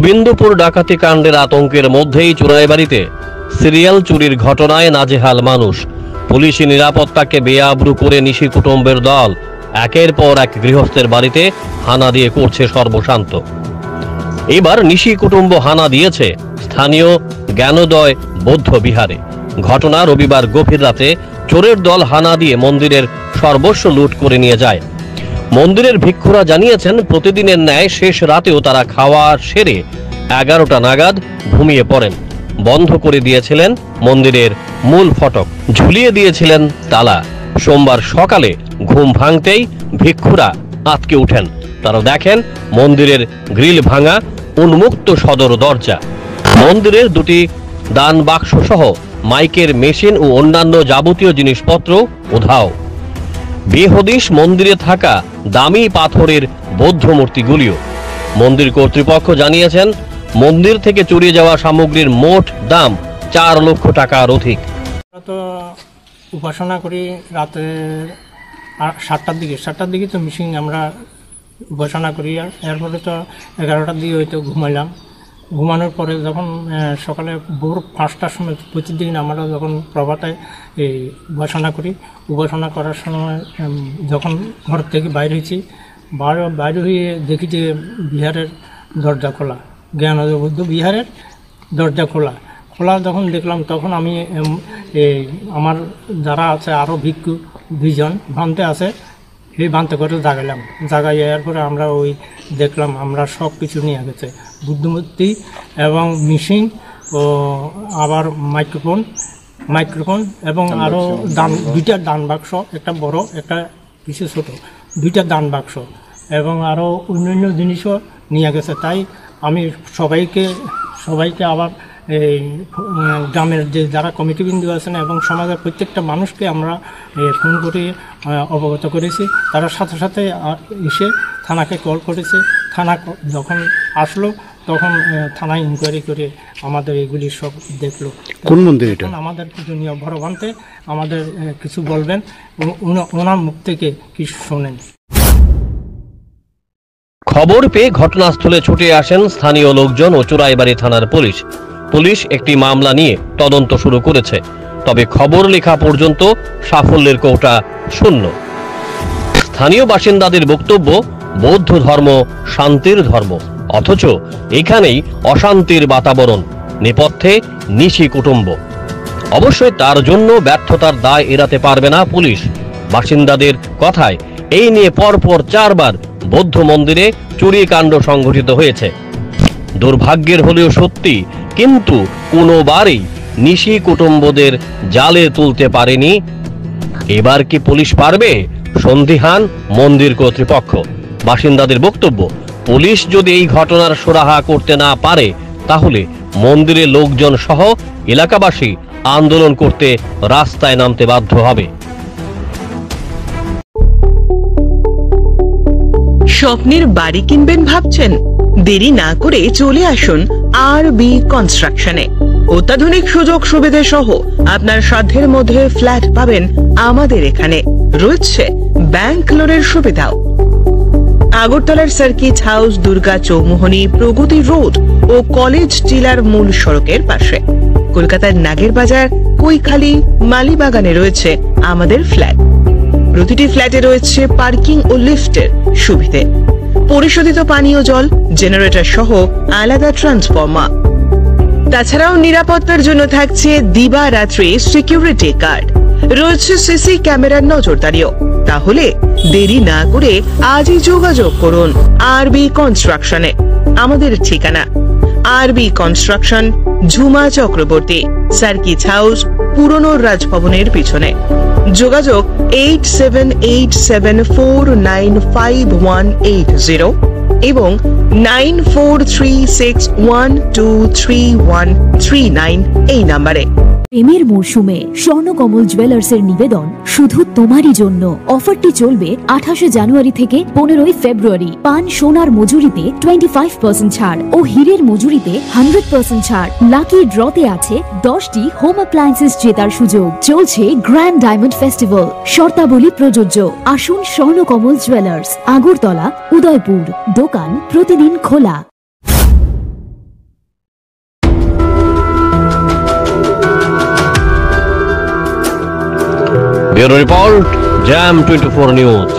গোবিন্দপুর ডাকাতি কাণ্ডের আতঙ্কের মধ্যেই চোরাইবাড়িতে সিরিয়াল চুরির ঘটনায় নাজেহাল মানুষ। পুলিশি নিরাপত্তাকে বেআবরু করে নিশি কুটুম্বের দল একের পর এক গৃহস্থের বাড়িতে হানা দিয়ে করছে সর্বশান্ত। এবার নিশি কুটুম্ব হানা দিয়েছে স্থানীয় জ্ঞানোদয় বৌদ্ধ বিহারে। ঘটনা রবিবার গভীর রাতে চোরের দল হানা দিয়ে মন্দিরের সর্বস্ব লুট করে নিয়ে যায়। মন্দিরের ভিক্ষুরা জানিয়েছেন, প্রতিদিনের ন্যায় শেষ রাতেও তারা খাওয়া সেরে 11টা নাগাদ ঘুমিয়ে পড়েন। বন্ধ করে দিয়েছিলেন মন্দিরের মূল ফটক, ঝুলিয়ে দিয়েছিলেন তালা। সোমবার সকালে ঘুম ভাঙতেই ভিক্ষুরা আঁতকে উঠেন। তারা দেখেন মন্দিরের গ্রিল ভাঙা, উন্মুক্ত সদর দরজা, মন্দিরের দুটি দান বাক্স সহ মাইকের মেশিন ও অন্যান্য যাবতীয় জিনিসপত্র উধাও। বেহদিশ মন্দিরে থাকা দামি পাথরের বৌদ্ধ মূর্তিগুলিও। মন্দির কর্তৃপক্ষ জানিয়েছেন, মন্দির থেকে চুরি যাওয়া সামগ্রীর মোট দাম 4 লক্ষ টাকার অধিক। তো উপাসনা করি রাতে 7টার দিকে তো মিশিং আমরা উপাসনা করি। এরপরে তো 11টার দিকে হয়তো ঘুমাইলাম। ঘুমানোর পরে যখন সকালে ভোর 5টার সময় প্রতিদিন আমরা যখন প্রভাতে এই উপাসনা করি, উপাসনা করার সময় যখন ঘর থেকে বাইরে হয়েছি, বাইরে হয়ে দেখি যে বিহারের দরজা খোলা, জ্ঞানোদয় বৌদ্ধ বিহারের দরজা খোলা যখন দেখলাম, তখন আমি আমার যারা আছে আরও ভিক্ষু 2 জন ভান্তে আছে, এই ভান্তে করে জাগাই এরপরে আমরা ওই দেখলাম আমরা সব কিছু নিয়ে গেছে, বুদ্ধমূর্তি এবং মিশিং ও আবার মাইক্রোফোন এবং আরও দুইটা দান বাক্স, একটা বড় একটা কিছু ছোট, 2টা দান বাক্স এবং আরও অন্যান্য জিনিসও নিয়ে গেছে। তাই আমি সবাইকে আবার এই গ্রামের যে যারা কমিটিবৃন্দ আছেন এবং সমাজের প্রত্যেকটা মানুষকে আমরা ফোন করে অবগত করেছি। তারা সাথে সাথে এসে থানাকে কল করেছে। থানা যখন আসলো তখন থানায় ইনকোয়ারি করে আমাদের এগুলি সব দেখলো। কোন মন্দির এটা? আমাদের পূজনীয় বড় ভান্তে আমাদের কিছু বলবেন, ওনার মুখ থেকে কিছু শোনেন। খবর পেয়ে ঘটনাস্থলে ছুটে আসেন স্থানীয় লোকজন ও চোরাইবাড়ি থানার পুলিশ একটি মামলা নিয়ে তদন্ত শুরু করেছে। তবে খবর লেখা পর্যন্ত সাফল্যের কোটা শূন্য। স্থানীয় বাসিন্দাদের বক্তব্য, বৌদ্ধ ধর্ম শান্তির ধর্ম, অথচ এখানেই অশান্তির বাতাবরণ, নেপথ্যে নিশি কুটুম্ব। অবশ্যই তার জন্য ব্যর্থতার দায় এড়াতে পারবে না পুলিশ। বাসিন্দাদের কথায় এই নিয়ে পরপর 4 বার বৌদ্ধ মন্দিরে চুরি কাণ্ড সংঘটিত হয়েছে। দুর্ভাগ্যের হলেও সত্যি, কিন্তু কোনোবারই নিশি কুটুম্বদের জালে তুলতে পারেনি। এবার কি পুলিশ পারবে? সন্দিহান মন্দির কর্তৃপক্ষ। বাসিন্দাদের বক্তব্য, পুলিশ যদি এই ঘটনার সুরাহা করতে না পারে, তাহলে মন্দিরের লোকজন সহ এলাকাবাসী আন্দোলন করতে রাস্তায় নামতে বাধ্য হবে। স্বপ্নের বাড়ি কিনবেন ভাবছেন? দেরি না করে চলে আসুন আরবি কনস্ট্রাকশনে। অত্যাধুনিক সুযোগ সুবিধা সহ আপনার সাধ্যের মধ্যে ফ্ল্যাট পাবেন আমাদের এখানে। রয়েছে ব্যাংক লোনের সুবিধাও। আগরতলার সার্কিট হাউস, দুর্গা চৌমুহনী, প্রগতি রোড ও কলেজ টিলার মূল সড়কের পাশে। কলকাতার নাগের বাজার, কৈখালী, মালিবাগানে রয়েছে আমাদের ফ্ল্যাট। প্রতিটি ফ্ল্যাটে রয়েছে পার্কিং ও লিফটের সুবিধে, পরিশোধিত পানীয় জল, জেনারেটর সহ আলাদা ট্রান্সফরমার। তাছাড়াও নিরাপত্তার জন্য থাকছে দিবারাত্রি সিকিউরিটি গার্ড, রয়েছে সিসি ক্যামেরার নজরদারিও। তাহলে দেরি না করে আজই যোগাযোগ করুন আরবি কনস্ট্রাকশনে। আমাদের ঠিকানা আরবি construction, Jhuma Chakraborty, circuit house, পুরনো রাজভবনের পিছনে। যোগাযোগ 8787495180 এবং 9436123139 এই নাম্বারে। প্রেমের মরশুমে স্বর্ণকমল জুয়েলার্সের নিবেদন শুধু তোমারই জন্য। অফারটি চলবে 28 জানুয়ারি থেকে 15 ফেব্রুয়ারি। পান সোনার মজুরিতে 25% ছাড় ও হীরের মজুরিতে 100% ছাড়। লাকি ড্রতে আছে 10টি হোম অ্যাপ্লায়েন্সেস জেতার সুযোগ। চলছে গ্র্যান্ড ডায়মন্ড ফেস্টিভ্যাল, শর্তাবলী প্রযোজ্য। আসুন স্বর্ণকমল জুয়েলার্স, আগরতলা, উদয়পুর। দোকান প্রতিদিন খোলা। Bureau report jam 24 news.